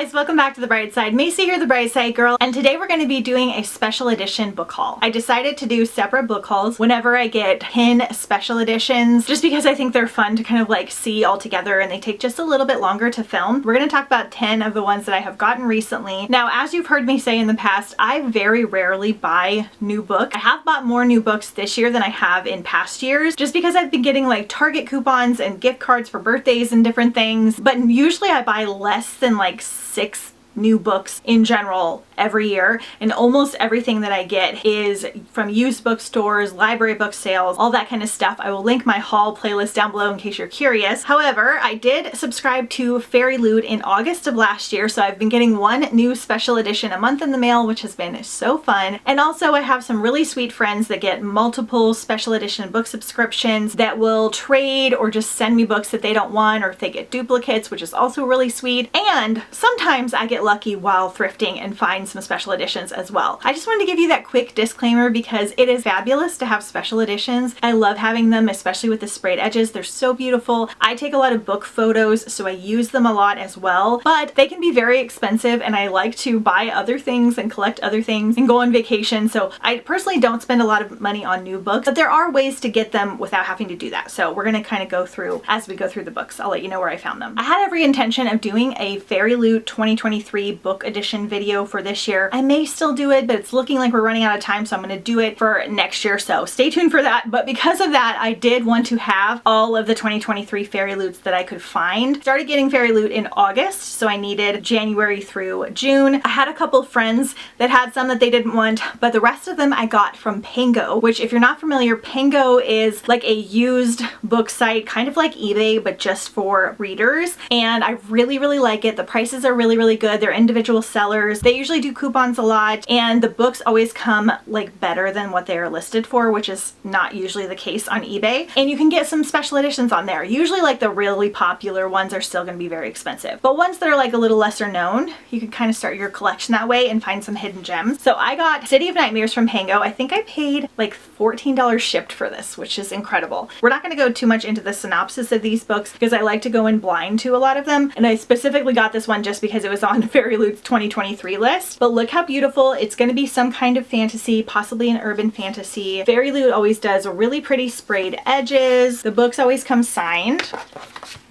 guys, welcome back to The Bright Side. Macy here, The Bright Side Girl, and today we're going to be doing a special edition book haul. I decided to do separate book hauls whenever I get 10 special editions, just because I think they're fun to kind of like see all together and they take just a little bit longer to film. We're going to talk about 10 of the ones that I have gotten recently. Now, as you've heard me say in the past, I very rarely buy new books. I have bought more new books this year than I have in past years, just because I've been getting like Target coupons and gift cards for birthdays and different things, but usually I buy less than like 6 new books in general every year, and almost everything that I get is from used bookstores, library book sales, all that kind of stuff. I will link my haul playlist down below in case you're curious. However, I did subscribe to Fairyloot in August of last year, so I've been getting one new special edition a month in the mail, which has been so fun. And also I have some really sweet friends that get multiple special edition book subscriptions that will trade or just send me books that they don't want, or if they get duplicates, which is also really sweet. And sometimes I get lucky while thrifting and find some special editions as well. I just wanted to give you that quick disclaimer because it is fabulous to have special editions. I love having them, especially with the sprayed edges. They're so beautiful. I take a lot of book photos, so I use them a lot as well, but they can be very expensive and I like to buy other things and collect other things and go on vacation. So I personally don't spend a lot of money on new books, but there are ways to get them without having to do that. So we're going to kind of go through as we go through the books. I'll let you know where I found them. I had every intention of doing a Fairyloot 2023 book edition video for this year. I may still do it, but it's looking like we're running out of time, so I'm going to do it for next year, so stay tuned for that. But because of that, I did want to have all of the 2023 Fairyloots that I could find. Started getting Fairyloot in August, so I needed January through June. I had a couple friends that had some that they didn't want, but the rest of them I got from Pango, which if you're not familiar, Pango is like a used book site, kind of like eBay, but just for readers. And I really like it. The prices are really good. They're individual sellers. They usually do coupons a lot, and the books always come like better than what they are listed for, which is not usually the case on eBay. And you can get some special editions on there. Usually like the really popular ones are still going to be very expensive, but ones that are like a little lesser known, you can kind of start your collection that way and find some hidden gems. So I got City of Nightmares from Pango. I think I paid like $14 shipped for this, which is incredible. We're not going to go too much into the synopsis of these books because I like to go in blind to a lot of them, and I specifically got this one just because it was on Fairyloot's 2023 list. But look how beautiful. It's going to be some kind of fantasy, possibly an urban fantasy. Fairyloot always does really pretty sprayed edges. The books always come signed.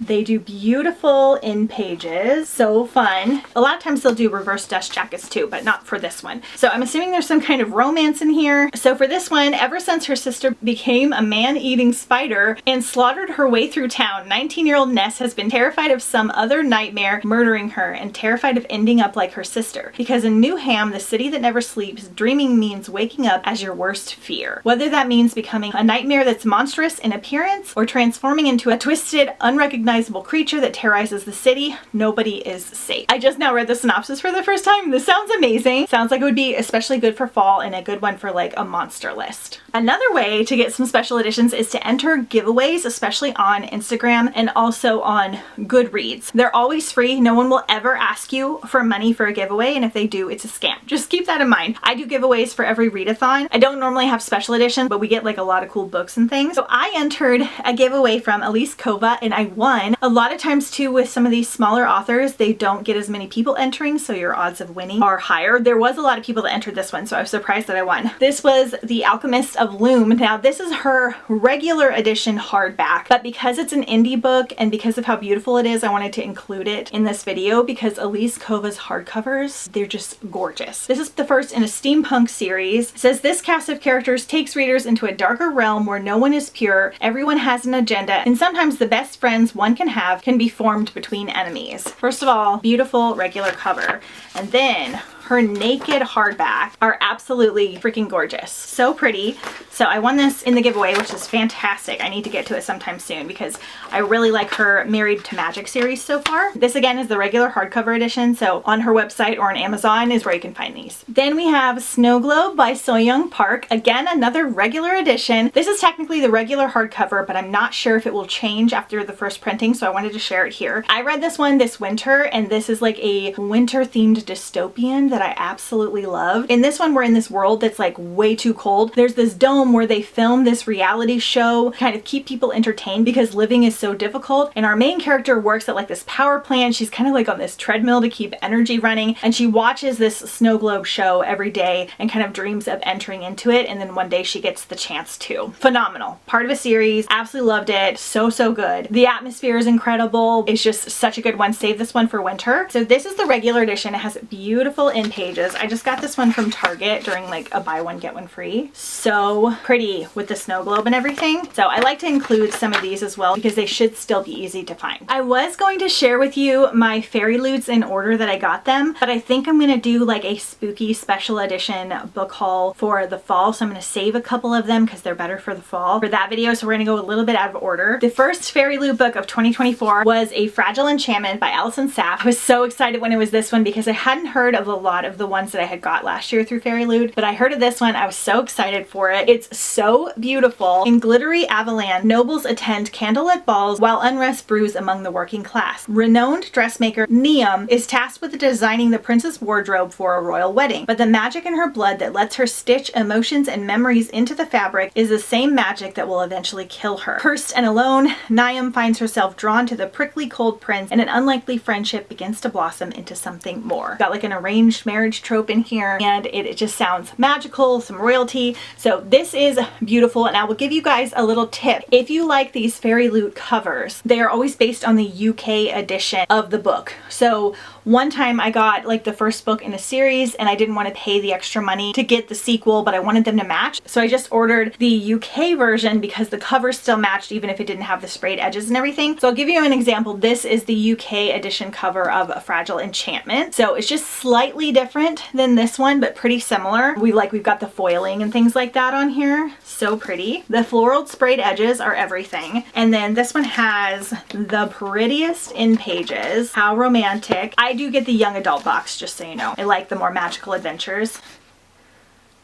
They do beautiful in pages. So fun. A lot of times they'll do reverse dust jackets too, but not for this one. So I'm assuming there's some kind of romance in here. So for this one, ever since her sister became a man-eating spider and slaughtered her way through town, 19-year-old Ness has been terrified of some other nightmare murdering her and terrified of ending up like her sister. Because in New Ham, the city that never sleeps, dreaming means waking up as your worst fear. Whether that means becoming a nightmare that's monstrous in appearance or transforming into a twisted, unrecognizable creature that terrorizes the city, nobody is safe. I just now read the synopsis for the first time. This sounds amazing. Sounds like it would be especially good for fall and a good one for like a monster list. Another way to get some special editions is to enter giveaways, especially on Instagram and also on Goodreads. They're always free. No one will ever ask you for money for a giveaway, and if they do, it's a scam. Just keep that in mind. I do giveaways for every readathon. I don't normally have special editions, but we get like a lot of cool books and things. So I entered a giveaway from Elise Kova and I won. A lot of times too with some of these smaller authors, they don't get as many people entering, so your odds of winning are higher. There was a lot of people that entered this one, so I was surprised that I won. This was The Alchemist of Loom. Now this is her regular edition hardback, but because it's an indie book and because of how beautiful it is, I wanted to include it in this video because Elise Kova's hardcovers, they're just gorgeous. This is the first in a steampunk series. It says this cast of characters takes readers into a darker realm where no one is pure, everyone has an agenda, and sometimes the best friends one can have can be formed between enemies. First of all, beautiful regular cover, and then her naked hardback are absolutely freaking gorgeous. So pretty. So I won this in the giveaway, which is fantastic. I need to get to it sometime soon because I really like her Married to Magic series so far. This again is the regular hardcover edition, so on her website or on Amazon is where you can find these. Then we have Snow Globe by So-Young Park. Again, another regular edition. This is technically the regular hardcover, but I'm not sure if it will change after the first printing, so I wanted to share it here. I read this one this winter, and this is like a winter themed dystopian that that I absolutely love. In this one, we're in this world that's like way too cold. There's this dome where they film this reality show, kind of keep people entertained because living is so difficult. And our main character works at like this power plant. She's kind of like on this treadmill to keep energy running, and she watches this snow globe show every day and kind of dreams of entering into it, and then one day she gets the chance to. Phenomenal. Part of a series. Absolutely loved it. So good. The atmosphere is incredible. It's just such a good one. Save this one for winter. So this is the regular edition. It has beautiful in pages. I just got this one from Target during like a buy one get one free. So pretty with the snow globe and everything. So I like to include some of these as well because they should still be easy to find. I was going to share with you my Fairyloots in order that I got them, but I think I'm going to do like a spooky special edition book haul for the fall. So I'm going to save a couple of them because they're better for the fall for that video. So we're going to go a little bit out of order. The first Fairyloot book of 2024 was A Fragile Enchantment by Alison Sapp. I was so excited when it was this one because I hadn't heard of a lot of the ones that I had got last year through Fairyloot, but I heard of this one. I was so excited for it. It's so beautiful. In glittery Avalan, nobles attend candlelit balls while unrest brews among the working class. Renowned dressmaker Neum is tasked with designing the prince's wardrobe for a royal wedding, but the magic in her blood that lets her stitch emotions and memories into the fabric is the same magic that will eventually kill her. Cursed and alone, Neum finds herself drawn to the prickly cold prince, and an unlikely friendship begins to blossom into something more. Got like an arranged marriage trope in here, and it just sounds magical, some royalty. So this is beautiful, and I will give you guys a little tip. If you like these Fairyloot covers, they are always based on the UK edition of the book. So one time I got like the first book in a series and I didn't want to pay the extra money to get the sequel, but I wanted them to match. So I just ordered the UK version because the cover still matched even if it didn't have the sprayed edges and everything. So I'll give you an example. This is the UK edition cover of A Fragile Enchantment. So it's just slightly different than this one, but pretty similar. We've got the foiling and things like that on here. So pretty. The floral sprayed edges are everything. And then this one has the prettiest in pages. How romantic. I do get the young adult box, just so you know. I like the more magical adventures.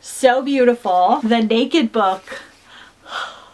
So beautiful. The naked book.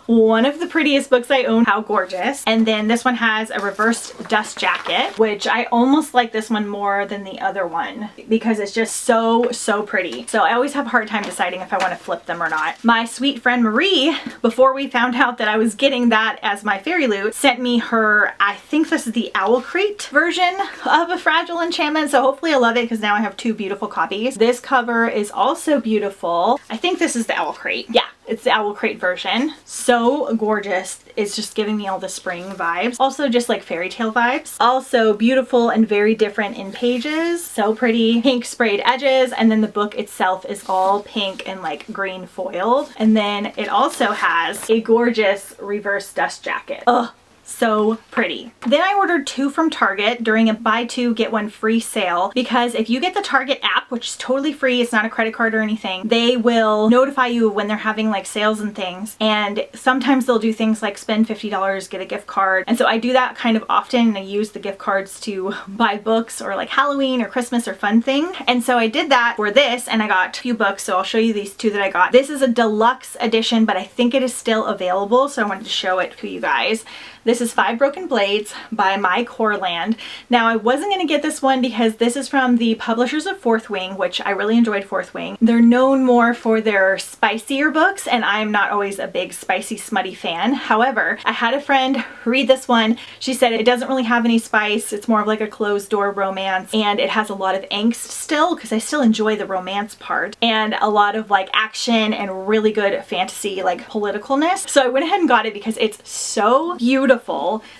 One of the prettiest books I own. How gorgeous. And then this one has a reversed dust jacket, which I almost like this one more than the other one because it's just so pretty. So I always have a hard time deciding if I want to flip them or not. My sweet friend Marie, before we found out that I was getting that as my Fairyloot, sent me her, I think this is the Owlcrate version of A Fragile Enchantment. So hopefully I love it because now I have two beautiful copies. This cover is also beautiful. I think this is the Owlcrate. Yeah. It's the Owlcrate version. So gorgeous. It's just giving me all the spring vibes. Also just like fairy tale vibes. Also beautiful and very different in pages. So pretty. Pink sprayed edges, and then the book itself is all pink and like green foiled. And then it also has a gorgeous reverse dust jacket. Ugh. So pretty. Then I ordered two from Target during a buy two get one free sale because if you get the Target app, which is totally free, it's not a credit card or anything, they will notify you when they're having like sales and things, and sometimes they'll do things like spend $50, get a gift card. And so I do that kind of often, and I use the gift cards to buy books or like Halloween or Christmas or fun thing. And so I did that for this, and I got a few books, so I'll show you these two that I got. This is a deluxe edition, but I think it is still available, so I wanted to show it to you guys. This is Five Broken Blades by My Corland. Now I wasn't going to get this one because this is from the publishers of Fourth Wing, which I really enjoyed Fourth Wing. They're known more for their spicier books, and I'm not always a big spicy smutty fan. However, I had a friend read this one. She said it doesn't really have any spice. It's more of like a closed door romance, and it has a lot of angst still because I still enjoy the romance part, and a lot of like action and really good fantasy like politicalness. So I went ahead and got it because it's so beautiful.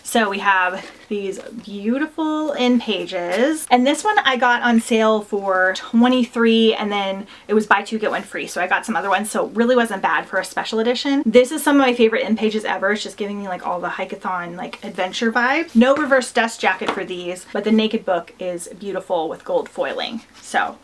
So we have these beautiful in pages, and this one I got on sale for $23, and then it was buy two get one free, so I got some other ones, so it really wasn't bad for a special edition. This is some of my favorite in pages ever. It's just giving me like all the hikeathon like adventure vibe. No reverse dust jacket for these, but the naked book is beautiful with gold foiling. So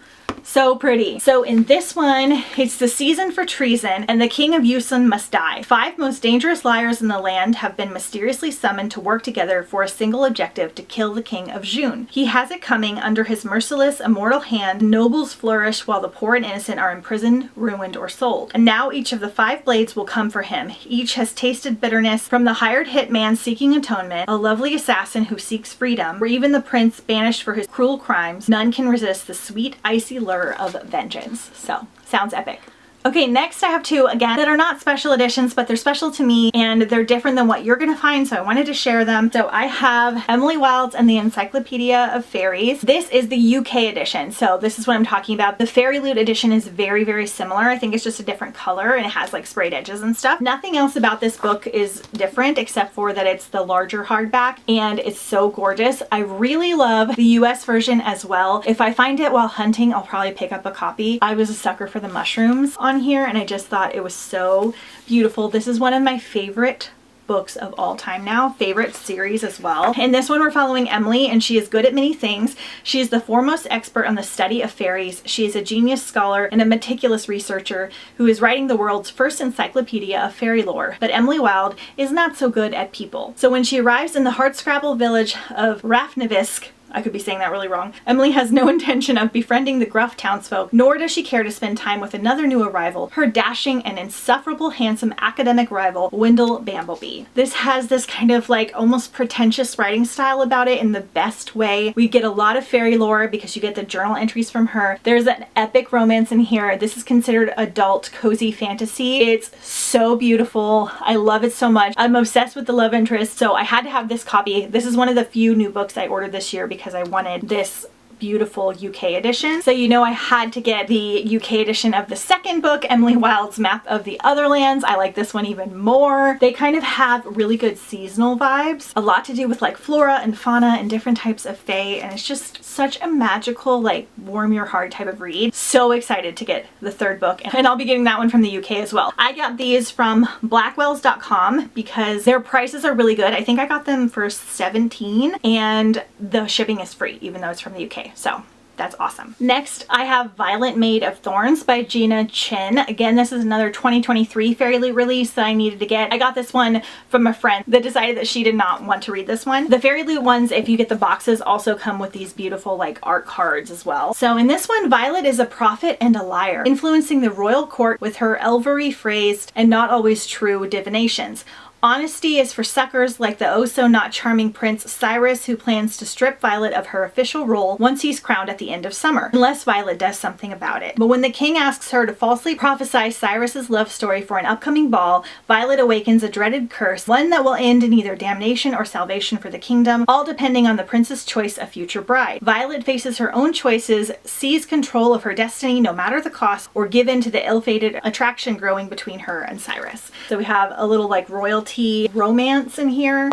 pretty. So in this one, it's the season for treason, and the king of Yusun must die. 5 most dangerous liars in the land have been mysteriously summoned to work together for a single objective: to kill the king of June. He has it coming. Under his merciless, immortal hand, nobles flourish while the poor and innocent are imprisoned, ruined, or sold. And now each of the 5 blades will come for him. Each has tasted bitterness, from the hired hitman seeking atonement, a lovely assassin who seeks freedom, or even the prince banished for his cruel crimes. None can resist the sweet, icy Lure of Vengeance. So, sounds epic. Okay, next I have two, again, that are not special editions, but they're special to me and they're different than what you're gonna find, so I wanted to share them. So I have Emily Wilde's and the Encyclopedia of Fairies. This is the UK edition, so this is what I'm talking about. The Fairyloot edition is very, very similar. I think it's just a different color and it has like sprayed edges and stuff. Nothing else about this book is different except for that it's the larger hardback and it's so gorgeous. I really love the US version as well. If I find it while hunting, I'll probably pick up a copy. I was a sucker for the mushrooms on here and I just thought it was so beautiful. This is one of my favorite books of all time now, favorite series as well. In this one we're following Emily and she is good at many things. She is the foremost expert on the study of fairies. She is a genius scholar and a meticulous researcher who is writing the world's first encyclopedia of fairy lore. But Emily Wilde is not so good at people. So when she arrives in the hardscrabble village of Raffnevisk, I could be saying that really wrong, Emily has no intention of befriending the gruff townsfolk, nor does she care to spend time with another new arrival, her dashing and insufferable handsome academic rival, Wendell Bamblebee. This has this kind of like almost pretentious writing style about it in the best way. We get a lot of fairy lore because you get the journal entries from her. There's an epic romance in here. This is considered adult cozy fantasy. It's so beautiful. I love it so much. I'm obsessed with the love interest, so I had to have this copy. This is one of the few new books I ordered this year because I wanted this beautiful UK edition. So you know I had to get the UK edition of the second book, Emily Wilde's Map of the Otherlands. I like this one even more. They kind of have really good seasonal vibes. A lot to do with like flora and fauna and different types of fae, and it's just such a magical, like warm your heart type of read. So excited to get the third book, and I'll be getting that one from the UK as well. I got these from blackwells.com because their prices are really good. I think I got them for $17 and the shipping is free even though it's from the UK. So that's awesome. Next, I have Violet Maid of Thorns by Gina Chin. Again, this is another 2023 Fairyloot release that I needed to get. I got this one from a friend that decided that she did not want to read this one. The Fairyloot ones, if you get the boxes, also come with these beautiful like art cards as well. So in this one, Violet is a prophet and a liar, influencing the royal court with her elvery phrased and not always true divinations. Honesty is for suckers like the oh-so-not-charming Prince Cyrus, who plans to strip Violet of her official role once he's crowned at the end of summer, unless Violet does something about it. But when the king asks her to falsely prophesy Cyrus's love story for an upcoming ball, Violet awakens a dreaded curse, one that will end in either damnation or salvation for the kingdom, all depending on the prince's choice of future bride. Violet faces her own choices, seize control of her destiny no matter the cost, or give in to the ill-fated attraction growing between her and Cyrus. So we have a little like royalty romance in here.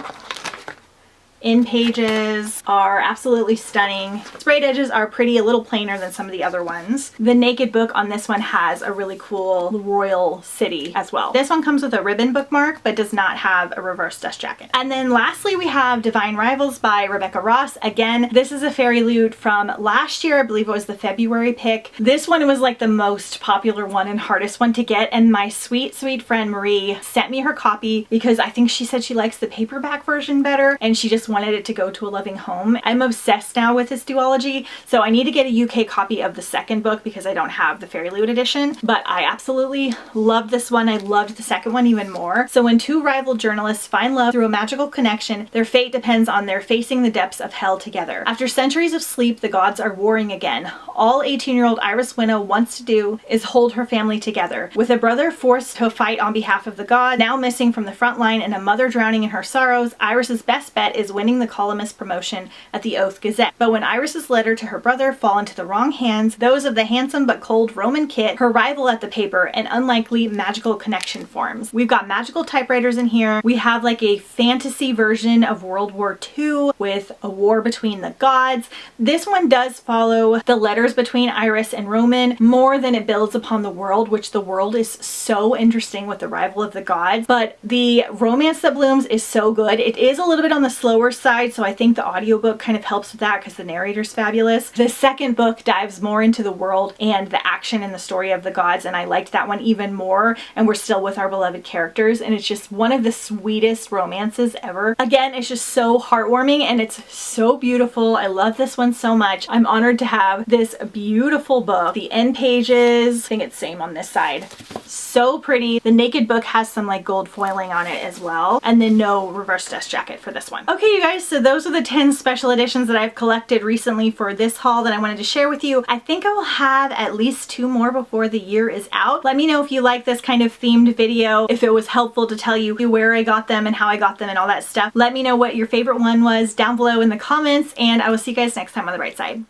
End pages are absolutely stunning. Sprayed edges are pretty, a little plainer than some of the other ones. The naked book on this one has a really cool royal city as well. This one comes with a ribbon bookmark but does not have a reverse dust jacket. And then lastly we have Divine Rivals by Rebecca Ross. Again, this is a Fairyloot from last year. I believe it was the February pick. This one was like the most popular one and hardest one to get, and my sweet, sweet friend Marie sent me her copy because I think she said she likes the paperback version better and she just wanted it to go to a loving home. I'm obsessed now with this duology, so I need to get a UK copy of the second book because I don't have the Fairyloot edition, but I absolutely loved this one. I loved the second one even more. So when two rival journalists find love through a magical connection, their fate depends on their facing the depths of hell together. After centuries of sleep, the gods are warring again. All 18-year-old Iris Winnow wants to do is hold her family together. With a brother forced to fight on behalf of the god, now missing from the front line, and a mother drowning in her sorrows, Iris's best bet is winning the columnist promotion at the Oath Gazette. But when Iris's letter to her brother fall into the wrong hands, those of the handsome but cold Roman Kit, her rival at the paper, an unlikely magical connection forms. We've got magical typewriters in here. We have like a fantasy version of World War II with a war between the gods. This one does follow the letters between Iris and Roman more than it builds upon the world, which the world is so interesting with the rival of the gods. But the romance that blooms is so good. It is a little bit on the slower side, so I think the audiobook kind of helps with that because the narrator's fabulous. The second book dives more into the world and the action and the story of the gods, and I liked that one even more, and we're still with our beloved characters, and it's just one of the sweetest romances ever. Again, it's just so heartwarming and it's so beautiful. I love this one so much. I'm honored to have this beautiful book. The end pages, I think it's same on this side. So pretty. The naked book has some like gold foiling on it as well, and then no reverse dust jacket for this one. Okay, you guys, so those are the 10 special editions that I've collected recently for this haul that I wanted to share with you. I think I will have at least 2 more before the year is out. Let me know if you like this kind of themed video, if it was helpful to tell you where I got them and how I got them and all that stuff. Let me know what your favorite one was down below in the comments, and I will see you guys next time on The Bright Side.